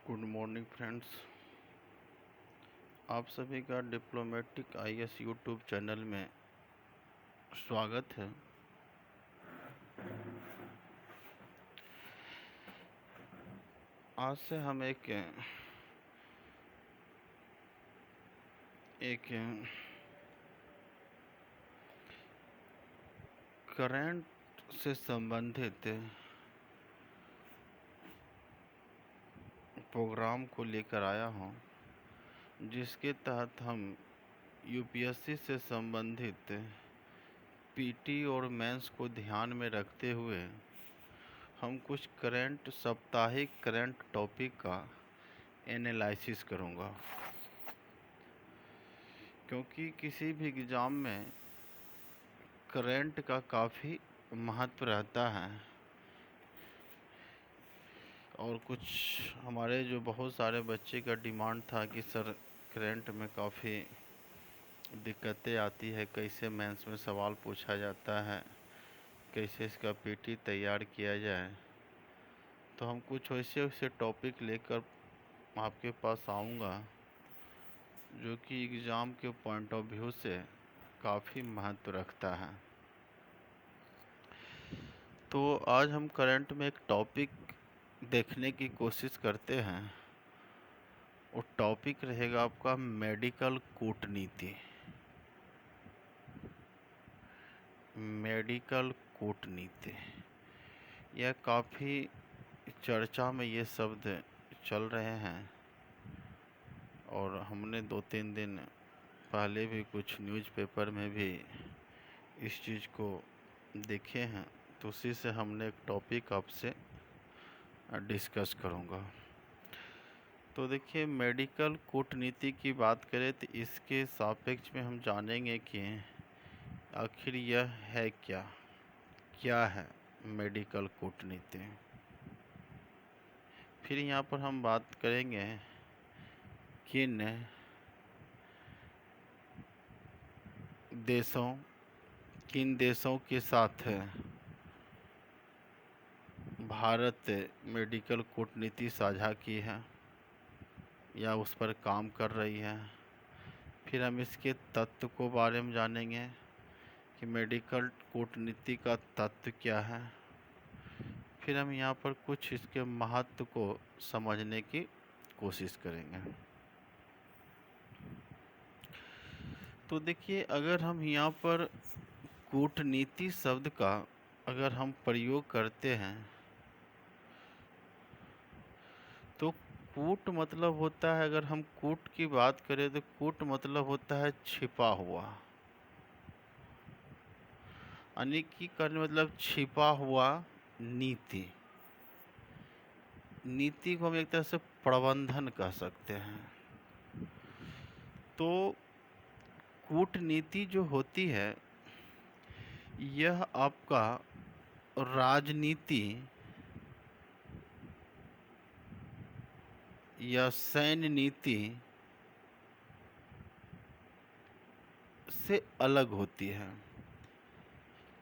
Good morning friends. आप सभी का डिप्लोमेटिक आईएएस यूट्यूब चैनल में स्वागत है। आज से हम एक करंट से संबंधित प्रोग्राम को लेकर आया हूं, जिसके तहत हम यूपीएससी से संबंधित पीटी और मेंस को ध्यान में रखते हुए हम कुछ साप्ताहिक करंट टॉपिक का एनालिसिस करूंगा, क्योंकि किसी भी एग्ज़ाम में करंट का काफ़ी महत्व रहता है। और कुछ हमारे जो बहुत सारे बच्चे का डिमांड था कि सर करंट में काफ़ी दिक्कतें आती है, कैसे मेंस में सवाल पूछा जाता है, कैसे इसका पीटी तैयार किया जाए। तो हम कुछ वैसे टॉपिक लेकर आपके पास आऊँगा जो कि एग्ज़ाम के पॉइंट ऑफ व्यू से काफ़ी महत्व रखता है। तो आज हम करंट में एक टॉपिक देखने की कोशिश करते हैं। वो टॉपिक रहेगा आपका मेडिकल कूटनीति। मेडिकल कूटनीति यह काफ़ी चर्चा में ये शब्द चल रहे हैं, और हमने 2-3 दिन पहले भी कुछ न्यूज़पेपर में भी इस चीज़ को देखे हैं। तो उसी से हमने एक टॉपिक आपसे डिस्कस करूँगा। तो देखिए, मेडिकल कूटनीति की बात करें तो इसके सापेक्ष में हम जानेंगे कि आखिर यह है क्या है मेडिकल कूटनीति। फिर यहाँ पर हम बात करेंगे किन देशों के साथ भारत मेडिकल कूटनीति साझा की है या उस पर काम कर रही है। फिर हम इसके तत्व को बारे में जानेंगे कि मेडिकल कूटनीति का तत्व क्या है। फिर हम यहाँ पर कुछ इसके महत्व को समझने की कोशिश करेंगे। तो देखिए, अगर हम यहाँ पर कूटनीति शब्द का अगर हम प्रयोग करते हैं तो कूट मतलब होता है, अगर हम कूट की बात करें तो कूट मतलब होता है छिपा हुआ, यानी कि करने मतलब छिपा हुआ नीति को हम एक तरह से प्रबंधन कह सकते हैं। तो कूटनीति जो होती है यह आपका राजनीति या सैन्य नीति से अलग होती है,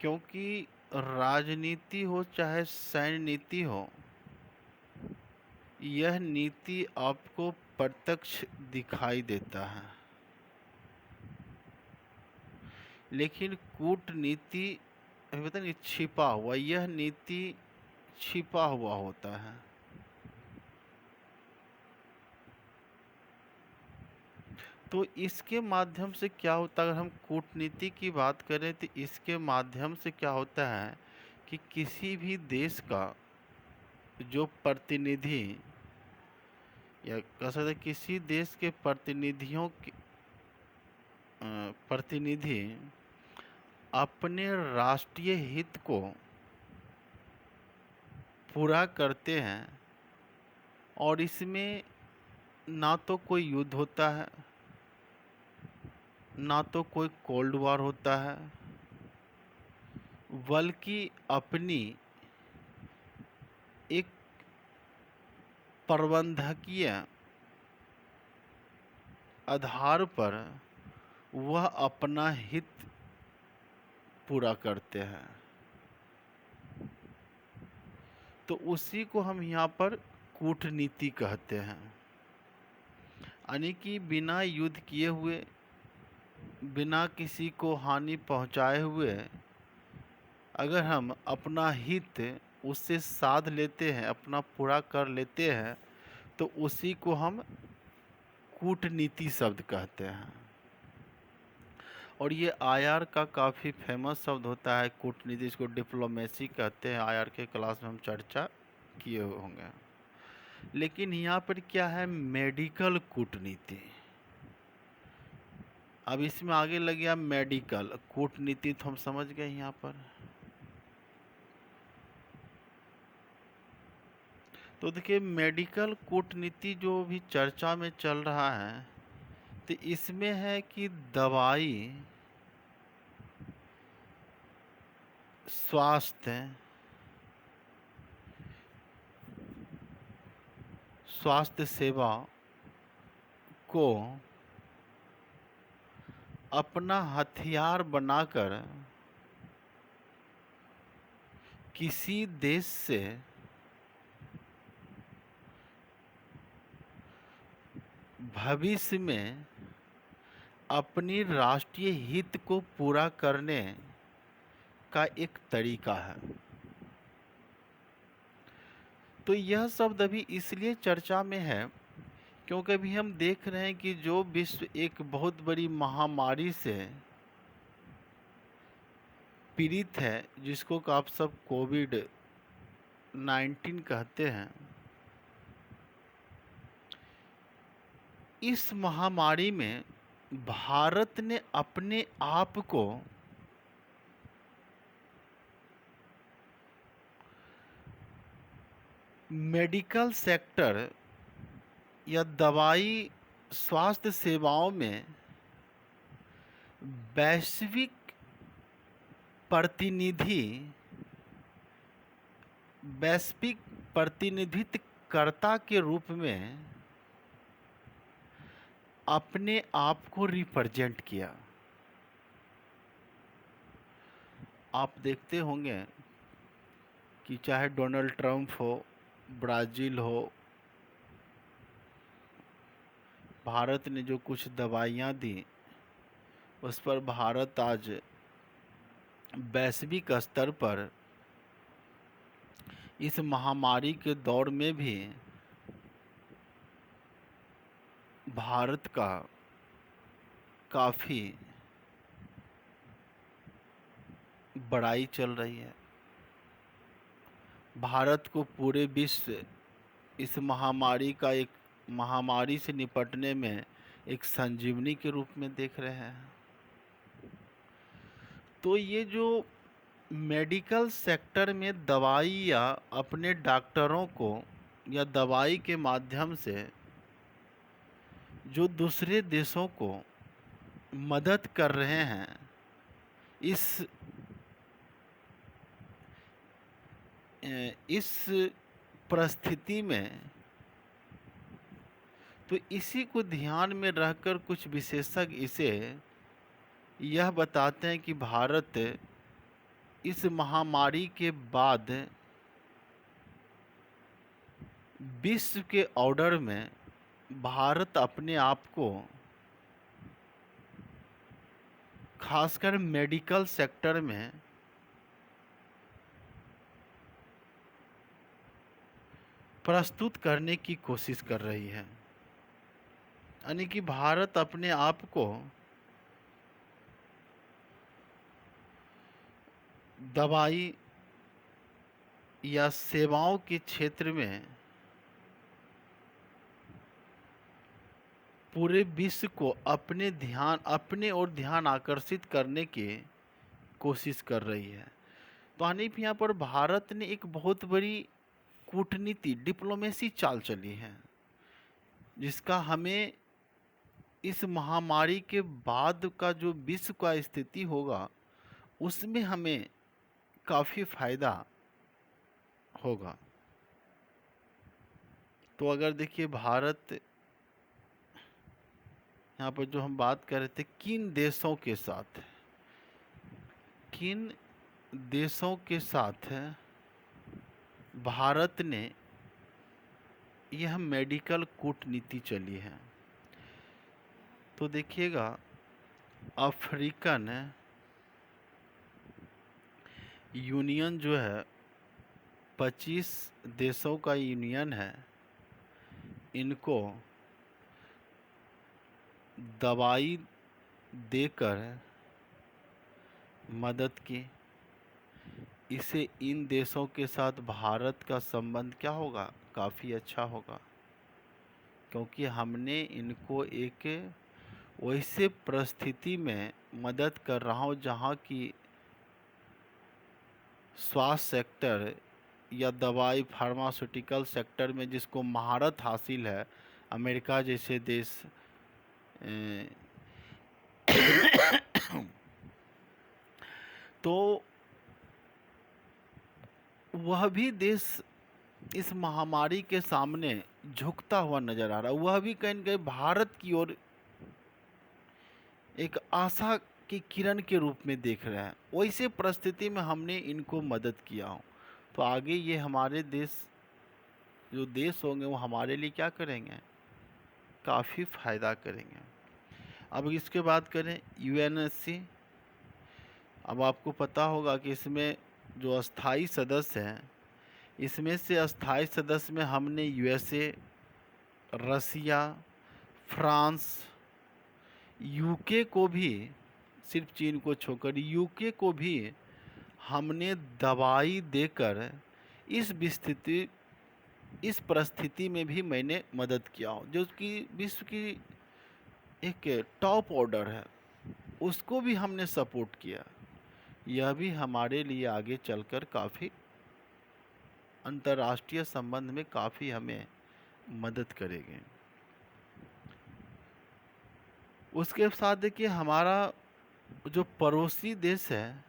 क्योंकि राजनीति हो चाहे सैन्य नीति हो, यह नीति आपको प्रत्यक्ष दिखाई देता है। लेकिन कूटनीति पता नहीं छिपा हुआ, यह नीति छिपा हुआ होता है। तो इसके माध्यम से क्या होता है, अगर हम कूटनीति की बात करें तो इसके माध्यम से क्या होता है कि किसी भी देश का जो प्रतिनिधि या कह सकते हैं किसी देश के प्रतिनिधि अपने राष्ट्रीय हित को पूरा करते हैं, और इसमें ना तो कोई युद्ध होता है, ना तो कोई कोल्ड वॉर होता है, बल्कि अपनी एक प्रबंधकीय आधार पर वह अपना हित पूरा करते हैं। तो उसी को हम यहाँ पर कूटनीति कहते हैं। यानी कि बिना युद्ध किए हुए, बिना किसी को हानि पहुंचाए हुए अगर हम अपना हित उससे साध लेते हैं, अपना पूरा कर लेते हैं, तो उसी को हम कूटनीति शब्द कहते हैं। और ये आईआर का काफ़ी फेमस शब्द होता है, कूटनीति, इसको डिप्लोमेसी कहते हैं। आईआर के क्लास में हम चर्चा किए होंगे। लेकिन यहाँ पर क्या है, मेडिकल कूटनीति। अब इसमें आगे लग गया मेडिकल कूटनीति, तो हम समझ गए यहाँ पर। तो देखिए, मेडिकल कूटनीति जो भी चर्चा में चल रहा है, तो इसमें है कि दवाई, स्वास्थ्य सेवा को अपना हथियार बनाकर किसी देश से भविष्य में अपनी राष्ट्रीय हित को पूरा करने का एक तरीका है। तो यह शब्द अभी इसलिए चर्चा में है क्योंकि अभी हम देख रहे हैं कि जो विश्व एक बहुत बड़ी महामारी से पीड़ित है, जिसको आप सब कोविड-19 कहते हैं, इस महामारी में भारत ने अपने आप को मेडिकल सेक्टर या दवाई स्वास्थ्य सेवाओं में वैश्विक प्रतिनिधित्वकर्ता के रूप में अपने आप को रिप्रेजेंट किया। आप देखते होंगे कि चाहे डोनाल्ड ट्रंप हो, ब्राज़ील हो, भारत ने जो कुछ दवाइयाँ दी, उस पर भारत आज वैश्विक स्तर पर इस महामारी के दौर में भी भारत का काफ़ी बड़ाई चल रही है। भारत को पूरे विश्व इस महामारी से निपटने में एक संजीवनी के रूप में देख रहे हैं। तो ये जो मेडिकल सेक्टर में दवाई या अपने डॉक्टरों को या दवाई के माध्यम से जो दूसरे देशों को मदद कर रहे हैं, इस परिस्थिति में, तो इसी को ध्यान में रखकर कुछ विशेषज्ञ इसे यह बताते हैं कि भारत इस महामारी के बाद विश्व के ऑर्डर में भारत अपने आप को खासकर मेडिकल सेक्टर में प्रस्तुत करने की कोशिश कर रही है। यानी कि भारत अपने आप को दवाई या सेवाओं के क्षेत्र में पूरे विश्व को अपने ओर ध्यान आकर्षित करने की कोशिश कर रही है। तो हानिफ, यहाँ पर भारत ने एक बहुत बड़ी कूटनीति, डिप्लोमेसी चाल चली है, जिसका हमें इस महामारी के बाद का जो विश्व का स्थिति होगा, उसमें हमें काफ़ी फायदा होगा। तो अगर देखिए, भारत, यहाँ पर जो हम बात कर रहे थे, किन देशों के साथ भारत ने यह मेडिकल कूटनीति चली है। तो देखिएगा, अफ्रीकन यूनियन जो है 25 देशों का यूनियन है, इनको दवाई देकर मदद की। इससे इन देशों के साथ भारत का संबंध क्या होगा, काफ़ी अच्छा होगा, क्योंकि हमने इनको एक वैसे परिस्थिति में मदद कर रहा हूँ जहाँ की स्वास्थ्य सेक्टर या दवाई फार्मास्यूटिकल सेक्टर में जिसको महारत हासिल है, अमेरिका जैसे देश तो वह भी देश इस महामारी के सामने झुकता हुआ नजर आ रहा है। वह भी कहीं न कहीं भारत की ओर एक आशा की किरण के रूप में देख रहे हैं। वैसे परिस्थिति में हमने इनको मदद किया हो, तो आगे ये हमारे देश जो देश होंगे वो हमारे लिए क्या करेंगे, काफ़ी फ़ायदा करेंगे। अब इसके बात करें यूएनएससी। अब आपको पता होगा कि इसमें जो अस्थाई सदस्य हैं, इसमें से अस्थाई सदस्य में हमने यूएसए, रसिया, फ्रांस, यूके को भी, सिर्फ चीन को छोड़कर यूके को भी हमने दवाई देकर इस परिस्थिति में भी मैंने मदद किया हो, जो कि विश्व की एक टॉप ऑर्डर है, उसको भी हमने सपोर्ट किया। यह भी हमारे लिए आगे चलकर काफ़ी अंतर्राष्ट्रीय संबंध में काफ़ी हमें मदद करेंगे। उसके साथ देखिए, हमारा जो पड़ोसी देश है,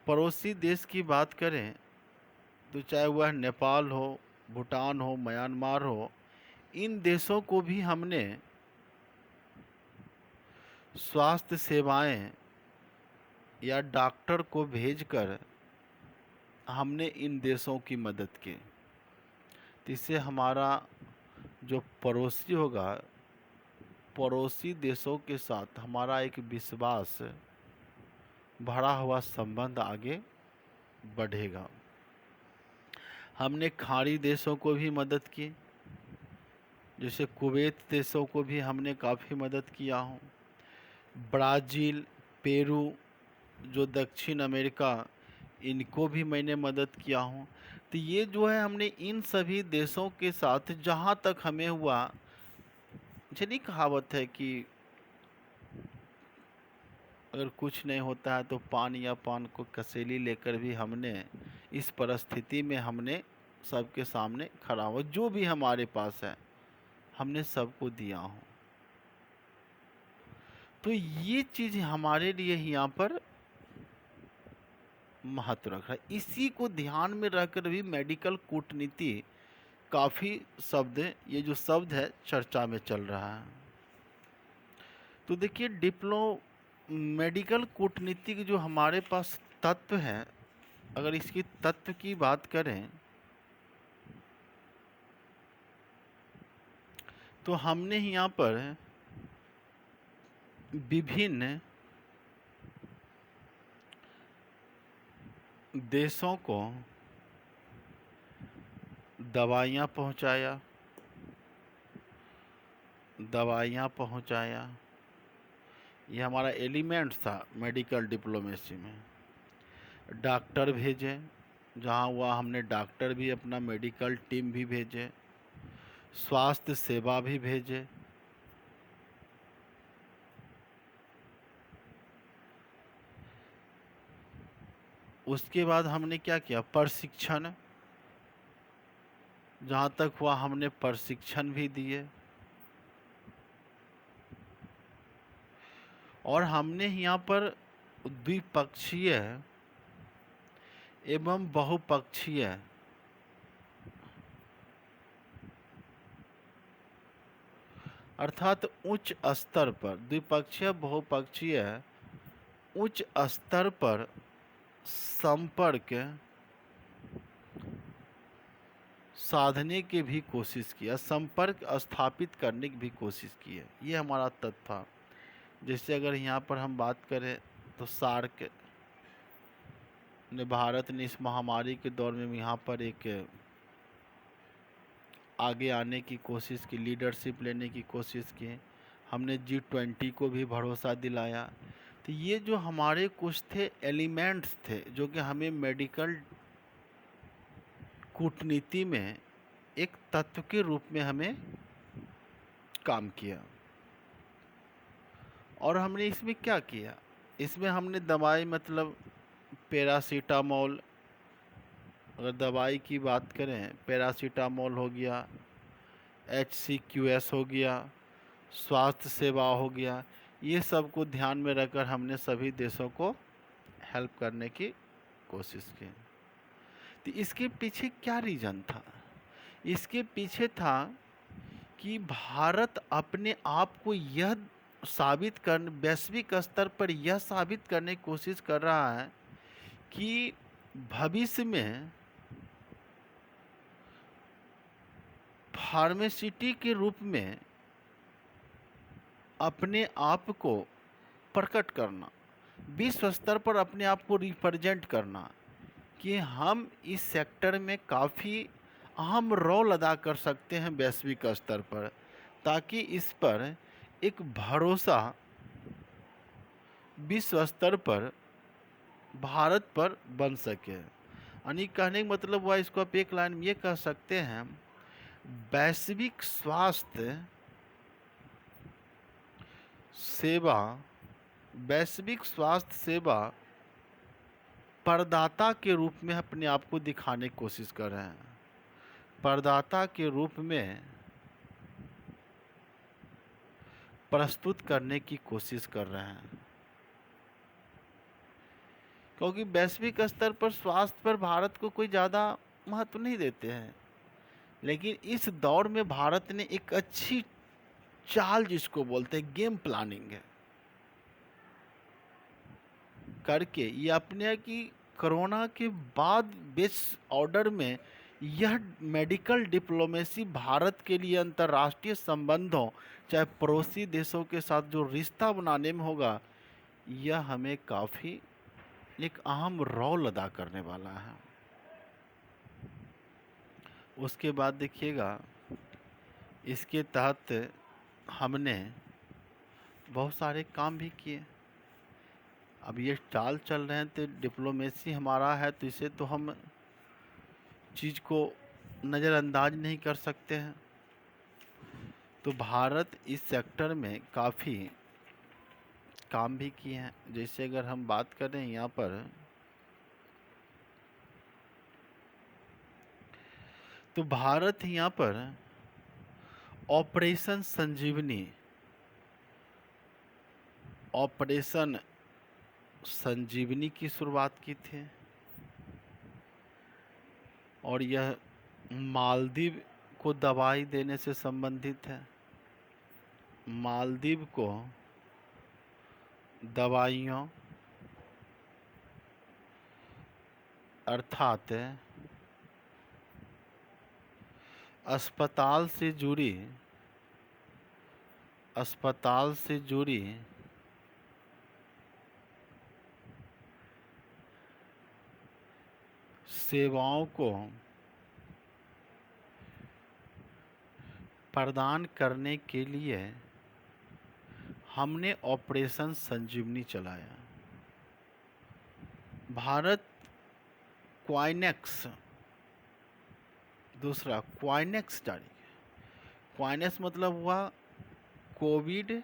पड़ोसी देश की बात करें तो चाहे वह नेपाल हो, भूटान हो, म्यांमार हो, इन देशों को भी हमने स्वास्थ्य सेवाएं या डॉक्टर को भेजकर हमने इन देशों की मदद की। इससे हमारा जो पड़ोसी होगा, पड़ोसी देशों के साथ हमारा एक विश्वास भरा हुआ संबंध आगे बढ़ेगा। हमने खाड़ी देशों को भी मदद की, जैसे कुवैत देशों को भी हमने काफ़ी मदद किया हूँ। ब्राज़ील, पेरू जो दक्षिण अमेरिका, इनको भी मैंने मदद किया हूँ। तो ये जो है हमने इन सभी देशों के साथ जहाँ तक हमें हुआ, चलिए कहावत है कि अगर कुछ नहीं होता है तो पान या पान को कसेली लेकर भी हमने इस परिस्थिति में हमने सबके सामने खड़ा हो, जो भी हमारे पास है हमने सबको दिया हो। तो ये चीज़ हमारे लिए यहाँ पर महत्व रख रहा है। इसी को ध्यान में रखकर भी मेडिकल कूटनीति काफ़ी शब्द, ये जो शब्द है चर्चा में चल रहा है। तो देखिए, मेडिकल कूटनीति के जो हमारे पास तत्व हैं, अगर इसकी तत्व की बात करें तो हमने यहाँ पर विभिन्न देशों को दवाइयाँ पहुँचाया। ये हमारा एलिमेंट था मेडिकल डिप्लोमेसी में। डॉक्टर भेजे, जहाँ हुआ हमने डॉक्टर भी, अपना मेडिकल टीम भी भेजे, स्वास्थ्य सेवा भी भेजे। उसके बाद हमने क्या किया, प्रशिक्षण, जहाँ तक हुआ हमने प्रशिक्षण भी दिए। और हमने यहाँ पर द्विपक्षीय एवं बहुपक्षीय अर्थात उच्च स्तर पर, द्विपक्षीय बहुपक्षीय उच्च स्तर पर संपर्क साधने की भी कोशिश किया, संपर्क स्थापित करने की भी कोशिश की है। ये हमारा तत्व था। जैसे अगर यहाँ पर हम बात करें तो सार्क ने, भारत ने इस महामारी के दौर में यहाँ पर एक आगे आने की कोशिश की, लीडरशिप लेने की कोशिश की। हमने G20 को भी भरोसा दिलाया। तो ये जो हमारे कुछ थे एलिमेंट्स थे जो कि हमें मेडिकल कूटनीति में एक तत्व के रूप में हमें काम किया। और हमने इसमें क्या किया, इसमें हमने दवाई मतलब पैरासीटामोल, अगर दवाई की बात करें पैरासीटामोल हो गया, HCQS हो गया, स्वास्थ्य सेवा हो गया, ये सब को ध्यान में रखकर हमने सभी देशों को हेल्प करने की कोशिश की। तो इसके पीछे क्या रीज़न था? इसके पीछे था कि भारत अपने आप को यह साबित कर, वैश्विक स्तर पर यह साबित करने की कोशिश कर रहा है कि भविष्य में फार्मास्यूटिकल के रूप में अपने आप को प्रकट करना, विश्व स्तर पर अपने आप को रिप्रेजेंट करना कि हम इस सेक्टर में काफ़ी अहम रोल अदा कर सकते हैं वैश्विक स्तर पर, ताकि इस पर एक भरोसा विश्व स्तर पर भारत पर बन सके। यानी कहने का मतलब हुआ, इसको आप एक लाइन में ये कह सकते हैं, वैश्विक स्वास्थ्य सेवा, वैश्विक स्वास्थ्य सेवा प्रदाता के रूप में अपने आप को दिखाने की कोशिश कर रहे हैं, प्रदाता के रूप में प्रस्तुत करने की कोशिश कर रहे हैं। क्योंकि वैश्विक स्तर पर स्वास्थ्य पर भारत को कोई ज़्यादा महत्व नहीं देते हैं, लेकिन इस दौर में भारत ने एक अच्छी चाल, जिसको बोलते हैं गेम प्लानिंग है, करके ये अपने कि कोरोना के बाद बेस ऑर्डर में यह मेडिकल डिप्लोमेसी भारत के लिए अंतर्राष्ट्रीय संबंधों, चाहे पड़ोसी देशों के साथ जो रिश्ता बनाने में होगा, यह हमें काफ़ी एक अहम रोल अदा करने वाला है। उसके बाद देखिएगा, इसके तहत हमने बहुत सारे काम भी किए। अब ये चाल चल रहे हैं तो डिप्लोमेसी हमारा है, तो इसे तो हम चीज़ को नज़रअंदाज नहीं कर सकते हैं। तो भारत इस सेक्टर में काफ़ी काम भी किए हैं। जैसे अगर हम बात करें यहाँ पर, तो भारत यहाँ पर ऑपरेशन संजीवनी, ऑपरेशन संजीवनी की शुरुआत की थी, और यह मालदीव को दवाई देने से संबंधित है। मालदीव को दवाइयों अर्थात अस्पताल से जुड़ी सेवाओं को प्रदान करने के लिए हमने ऑपरेशन संजीवनी चलाया। भारत क्वाइनेक्स, दूसरा क्वाइनेक्स जारी किया। क्वाइनेक्स मतलब हुआ कोविड-19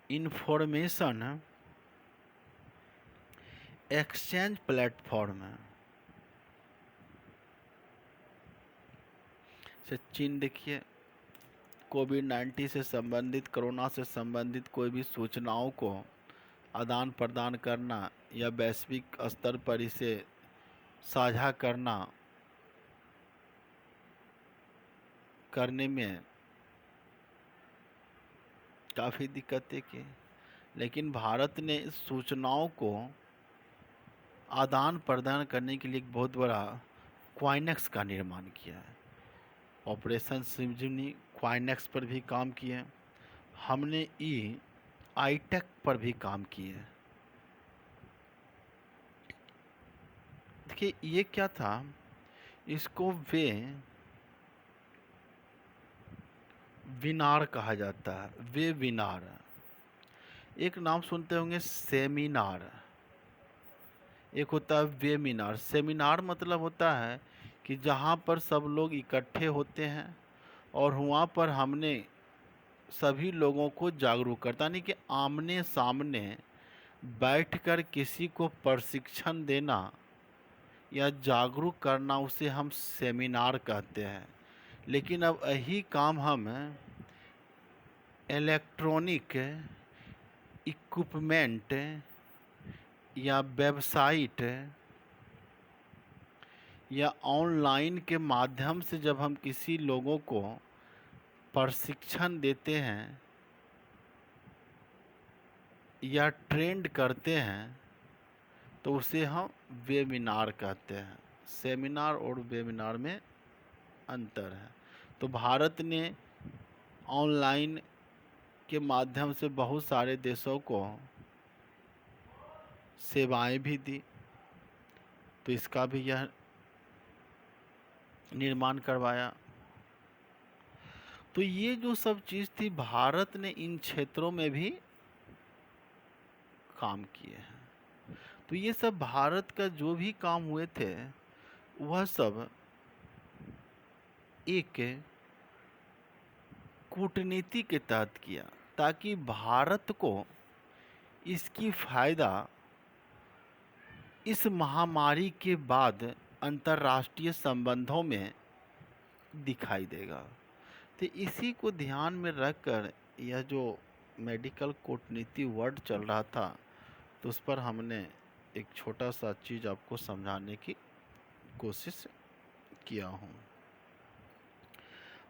इंफॉर्मेशन एक्सचेंज प्लेटफॉर्म है। से चीन देखिए, कोविड-19 से संबंधित, कोरोना से संबंधित कोई भी सूचनाओं को आदान प्रदान करना या वैश्विक स्तर पर इसे साझा करने में काफ़ी दिक्कतें की। लेकिन भारत ने इस सूचनाओं को आदान प्रदान करने के लिए एक बहुत बड़ा क्वाइनेक्स का निर्माण किया है। ऑपरेशन सिंधुनी क्वाइनेक्स पर भी काम किए, हमने आईटेक पर भी काम किए। देखिए ये क्या था, इसको वेबिनार कहा जाता है। वेबिनार, एक नाम सुनते होंगे सेमिनार, एक होता है वेबिनार। सेमिनार मतलब होता है कि जहाँ पर सब लोग इकट्ठे होते हैं और वहाँ पर हमने सभी लोगों को जागरूक करता, यानी कि आमने सामने बैठकर किसी को प्रशिक्षण देना या जागरूक करना, उसे हम सेमिनार कहते हैं। लेकिन अब यही काम हम इलेक्ट्रॉनिक इक्विपमेंट या वेबसाइट या ऑनलाइन के माध्यम से जब हम किसी लोगों को प्रशिक्षण देते हैं या ट्रेंड करते हैं तो उसे हम वेबिनार कहते हैं। सेमिनार और वेबिनार में अंतर है। तो भारत ने ऑनलाइन के माध्यम से बहुत सारे देशों को सेवाएं भी दी, तो इसका भी यह निर्माण करवाया। तो ये जो सब चीज़ थी, भारत ने इन क्षेत्रों में भी काम किए हैं। तो ये सब भारत का जो भी काम हुए थे वह सब एक कूटनीति के तहत किया, ताकि भारत को इसकी फायदा इस महामारी के बाद अंतर्राष्ट्रीय संबंधों में दिखाई देगा। तो इसी को ध्यान में रखकर यह जो मेडिकल कूटनीति वर्ड चल रहा था, तो उस पर हमने एक छोटा सा चीज़ आपको समझाने की कोशिश किया हूँ।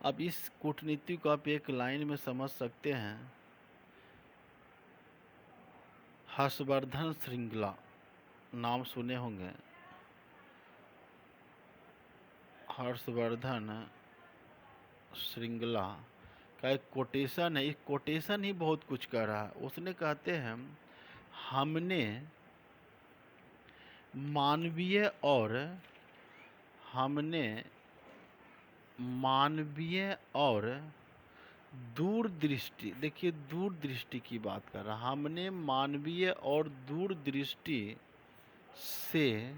अब इस कूटनीति को आप एक लाइन में समझ सकते हैं। हर्षवर्धन श्रृंगला नाम सुने होंगे। हर्षवर्धन श्रृंगला का एक कोटेशन है। इस कोटेशन ही बहुत कुछ कह रहा है। उसने कहते हैं, हमने मानवीय और दूरदृष्टि, देखिए दूरदृष्टि की बात कर रहा, हमने मानवीय और दूरदृष्टि से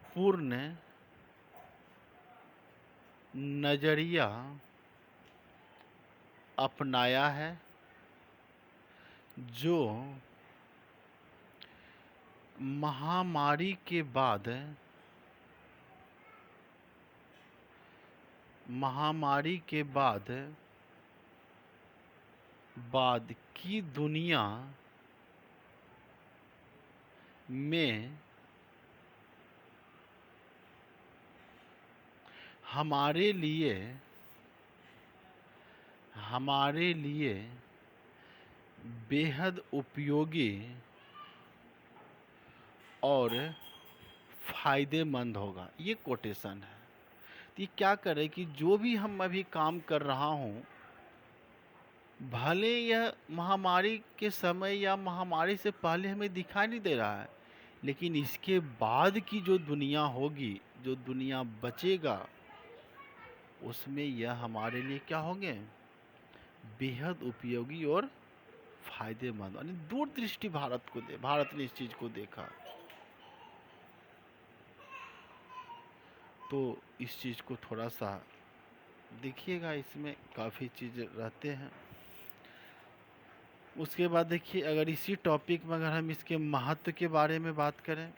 पूर्ण नजरिया अपनाया है, जो महामारी के बाद की दुनिया में हमारे लिए बेहद उपयोगी और फायदेमंद होगा। ये कोटेशन है। तो ये क्या करे कि जो भी हम अभी काम कर रहा हूँ, भले यह महामारी के समय या महामारी से पहले हमें दिखाई नहीं दे रहा है, लेकिन इसके बाद की जो दुनिया होगी, जो दुनिया बचेगा, उसमें यह हमारे लिए क्या होंगे, बेहद उपयोगी और फायदेमंद। यानी दूरदृष्टि भारत ने इस चीज को देखा। तो इस चीज को थोड़ा सा देखिएगा, इसमें काफ़ी चीज़ रहते हैं। उसके बाद देखिए, अगर इसी टॉपिक में अगर हम इसके महत्व के बारे में बात करें,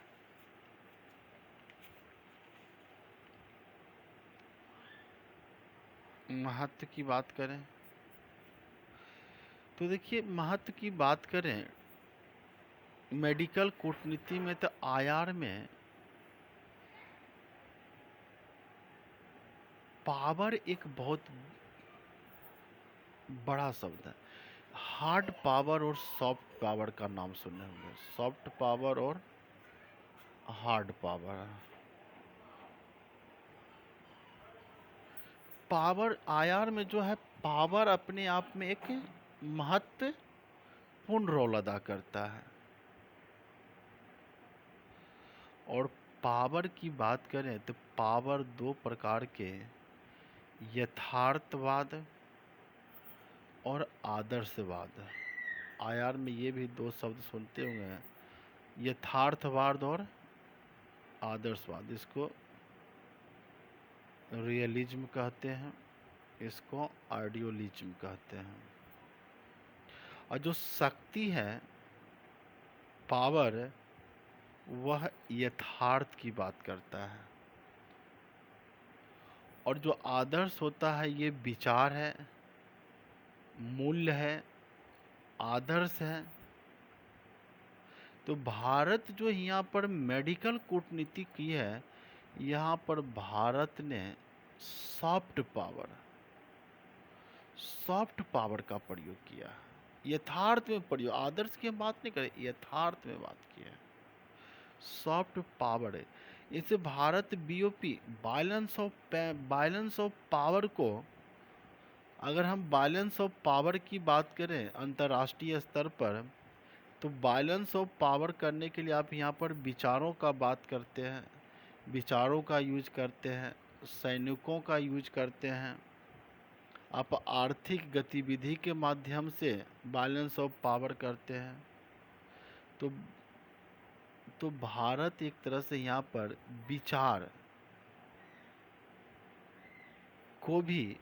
महत्व की बात करें तो देखिए, महत्व की बात करें मेडिकल कूटनीति में, तो आईआर में पावर एक बहुत बड़ा शब्द है। हार्ड पावर और सॉफ्ट पावर का नाम सुने होंगे, सॉफ्ट पावर और हार्ड पावर। पावर आईआर में जो है, पावर अपने आप में एक महत्वपूर्ण रोल अदा करता है। और पावर की बात करें तो पावर दो प्रकार के, यथार्थवाद और आदर्शवाद। आईआर में ये भी दो शब्द सुनते होंगे, यथार्थवाद और आदर्शवाद। इसको रियलिज्म कहते हैं, इसको आइडियोलिज्म कहते हैं। और जो शक्ति है, पावर, वह यथार्थ की बात करता है। और जो आदर्श होता है, ये विचार है, मूल्य है, आदर्श है। तो भारत जो यहाँ पर मेडिकल कूटनीति की है, यहाँ पर भारत ने सॉफ्ट पावर का प्रयोग किया, यथार्थ में प्रयोग। आदर्श की हम बात नहीं करें, यथार्थ में बात की है, सॉफ्ट पावर है। इसे Bharat BOP, balance of power को, अगर हम बैलेंस ऑफ पावर की बात करें अंतर्राष्ट्रीय स्तर पर, तो बैलेंस ऑफ पावर करने के लिए आप यहाँ पर विचारों का बात करते हैं, विचारों का यूज करते हैं, सैनिकों का यूज करते हैं, आप आर्थिक गतिविधि के माध्यम से बैलेंस ऑफ पावर करते हैं। तो भारत एक तरह से यहाँ पर विचार को भी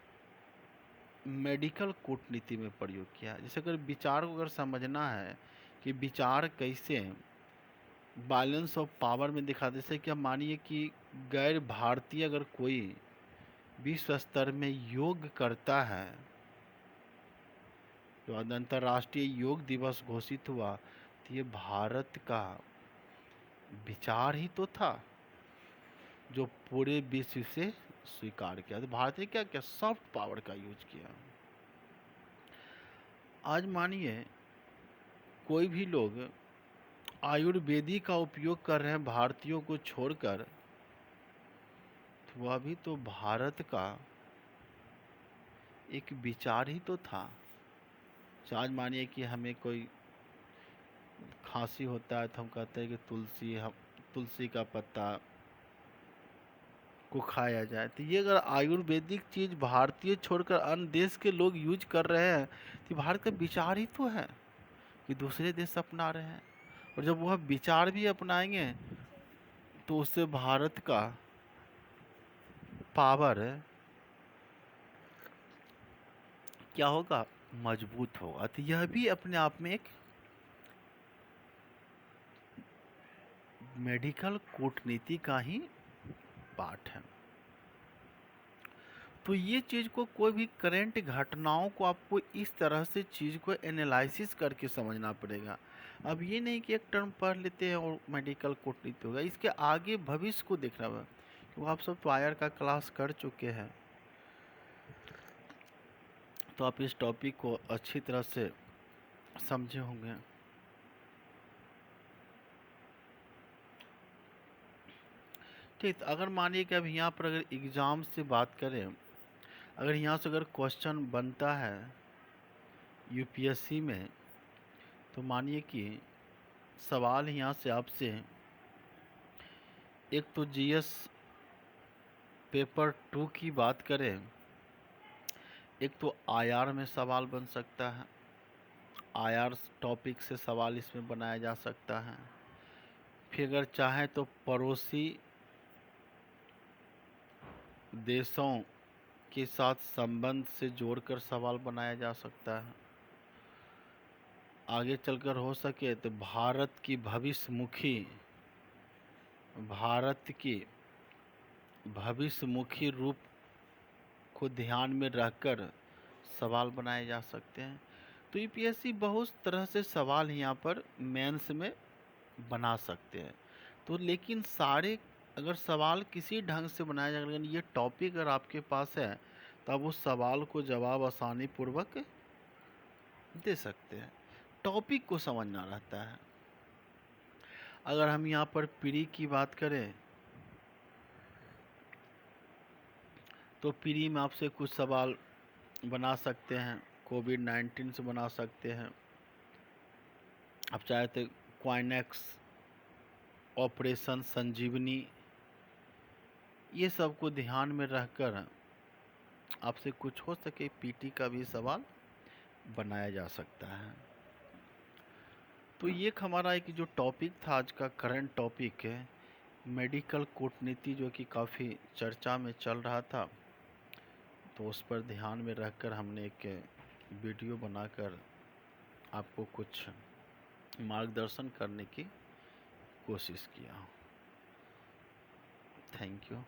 मेडिकल कूटनीति में प्रयोग किया। जैसे अगर विचार को अगर समझना है कि विचार कैसे बैलेंस ऑफ पावर में दिखा, जैसे कि हम मानिए कि गैर भारतीय अगर कोई विश्व स्तर में योग करता है, जो अंतर्राष्ट्रीय योग दिवस घोषित हुआ, तो ये भारत का विचार ही तो था जो पूरे विश्व से स्वीकार किया। तो भारत ने क्या किया, सॉफ्ट पावर का यूज किया। आज मानिए कोई भी लोग आयुर्वेदिक का उपयोग कर रहे हैं भारतीयों को छोड़कर, तो वह भी तो भारत का एक विचार ही तो था। तो आज मानिए कि हमें कोई खांसी होता है तो हम कहते हैं कि तुलसी का पत्ता को खाया जाए। तो ये अगर आयुर्वेदिक चीज़ भारतीय छोड़कर अन्य देश के लोग यूज कर रहे हैं, तो भारत का विचार ही तो है कि दूसरे देश अपना रहे हैं। और जब वह विचार भी अपनाएंगे तो उससे भारत का पावर क्या होगा, मजबूत होगा। तो यह भी अपने आप में एक मेडिकल कूटनीति का ही पार्ट है। तो ये चीज़ को, कोई भी करंट घटनाओं को आपको इस तरह से चीज़ को एनालिसिस करके समझना पड़ेगा। अब ये नहीं कि एक टर्म पढ़ लेते हैं और मेडिकल कूटनीति होगा, इसके आगे भविष्य को देखना होगा। क्योंकि आप सब तो आईआर का क्लास कर चुके हैं, तो आप इस टॉपिक को अच्छी तरह से समझे होंगे। ठीक, अगर मानिए कि अब यहाँ पर अगर एग्ज़ाम से बात करें, अगर यहाँ से अगर क्वेश्चन बनता है यूपीएससी में, तो मानिए कि सवाल यहाँ से आपसे, एक तो जीएस पेपर 2 की बात करें, एक तो आईआर में सवाल बन सकता है, आईआर टॉपिक से सवाल इसमें बनाया जा सकता है। फिर अगर चाहें तो पड़ोसी देशों के साथ संबंध से जोड़कर सवाल बनाया जा सकता है। आगे चलकर हो सके तो भारत की भविष्यमुखी रूप को ध्यान में रखकर सवाल बनाए जा सकते हैं। तो यूपीएससी बहुत तरह से सवाल यहाँ पर मेंस में बना सकते हैं। तो लेकिन सारे अगर सवाल किसी ढंग से बनाया जाए, लेकिन ये टॉपिक अगर आपके पास है, तो आप उस सवाल को जवाब आसानी पूर्वक दे सकते हैं। टॉपिक को समझना रहता है। अगर हम यहाँ पर प्री की बात करें तो प्री में आपसे कुछ सवाल बना सकते हैं, कोविड-19 से बना सकते हैं। आप चाहे तो क्वाइनेक्स, ऑपरेशन संजीवनी, ये सब को ध्यान में रखकर आपसे कुछ हो सके पीटी का भी सवाल बनाया जा सकता है। तो ये हमारा एक जो टॉपिक था आज का करंट टॉपिक है, मेडिकल कूटनीति, जो कि काफ़ी चर्चा में चल रहा था, तो उस पर ध्यान में रखकर हमने एक वीडियो बनाकर आपको कुछ मार्गदर्शन करने की कोशिश किया। Thank you.